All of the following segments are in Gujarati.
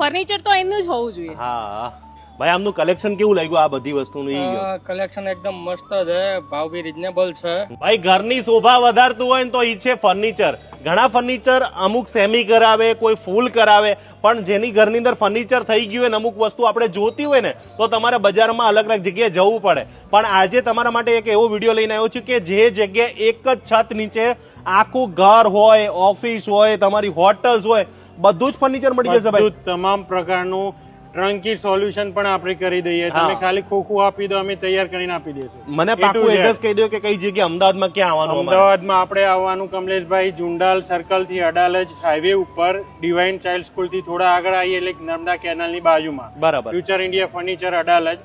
ફર્નિચર તો એનું જ હોવું જોઈએ. હા ભાઈ, આમનું કલેક્શન કેવું લાગ્યું આ બધી વસ્તુનું? કલેક્શન એકદમ મસ્ત છે, ભાવ બી રીઝનેબલ છે. ભાઈ ઘરની શોભા વધારતું હોય ને તો ઈ છે ફર્નિચર. ઘણા ફર્નિચર અમુક સેમી કરાવે, કોઈ ફૂલ કરાવે, પણ જેની ઘરની અંદર ફર્નિચર થઈ ગયું હોય ને અમુક વસ્તુ આપણે જોતી હોય ને તો તમારે બજારમાં અલગ અલગ જગ્યાએ જવું પડે. પણ આજે તમારા માટે એક એવો વિડીયો લઈને આવ્યો છું કે જે જગ્યાએ એક જ છત નીચે આખું ઘર હોય, ઓફિસ હોય, તમારી હોટલ્સ હોય, બધું જ ફર્નિચર મળી જશે ભાઈ. તમામ પ્રકારનું ટ્રંકી સોલ્યુશન પણ આપણે કરી દઈએ. તમે ખાલી ખોખું આપી દો, અમે તૈયાર કરીને આપી દઈશું. મને પાકું એડ્રેસ કહી દો કે કઈ જગ્યાએ અમદાવાદમાં ક્યાં આવવાનું? અમદાવાદમાં આપણે આવવાનું કમલેશભાઈ, જુંડાલ સર્કલ થી અડાલજ હાઈવે ઉપર ડિવાઇન ચાઇલ્ડ સ્કૂલ થી થોડા આગળ આવીએ એટલે નર્મદા કેનાલ ની બાજુમાં બરાબર ફ્યુચર ઇન્ડિયા ફર્નિચર અડાલજ,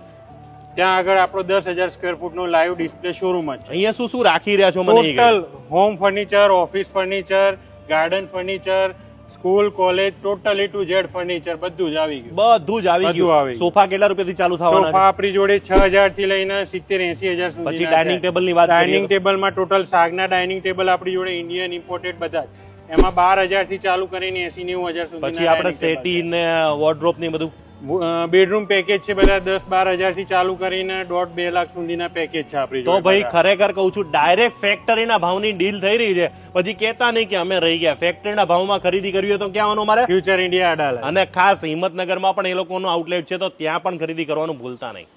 ત્યાં આગળ આપણો 10,000 સ્ક્વેર ફૂટ નો લાઈવ ડિસ્પ્લે શોરૂમ જ છે. અહીંયા શું શું રાખી રહ્યા છો? મને total home furniture, office furniture, garden furniture, school, college, totally to Z furniture બધું જ આવી ગયું. બધું જ આવી ગયું. સોફા કેટલા રૂપિયાથી ચાલુ થવાના? સોફા આપણી જોડે 6,000 થી લઈને 70-80,000 સુધી. પછી ડાઇનિંગ ટેબલ ની વાત? ડાઇનિંગ ટેબલ માં ટોટલ સાગના ડાઇનિંગ ટેબલ આપણી જોડે ઇન્ડિયન ઇમ્પોર્ટેડ બધા જ, એમાં 12,000 થી ચાલુ કરીને 80-90,000 સુધી. પછી આપણે સેટી ને વોર્ડરોબ ની બધું બેડરૂમ પેકેજ છે બધા 10-12,000 થી ચાલુ કરીને 1.5-2 લાખ સુધીના પેકેજ છે આપણી તો જોડે. ભાઈ ખરેખર કહું છું, ડાયરેક્ટ ફેક્ટરીના ભાવની ડીલ થઈ રહી છે. પછી કહેતા નહીં કે અમે રહી ગયા. ફેક્ટરીના ભાવમાં ખરીદી કરવી હોય તો ક્યાં આવવાનું મારે? Future India Adalaj. અને ખાસ હિંમતનગરમાં પણ એ લોકોનું આઉટલેટ છે, તો ત્યાં પણ ખરીદી કરવાનું ભૂલતા નહીં.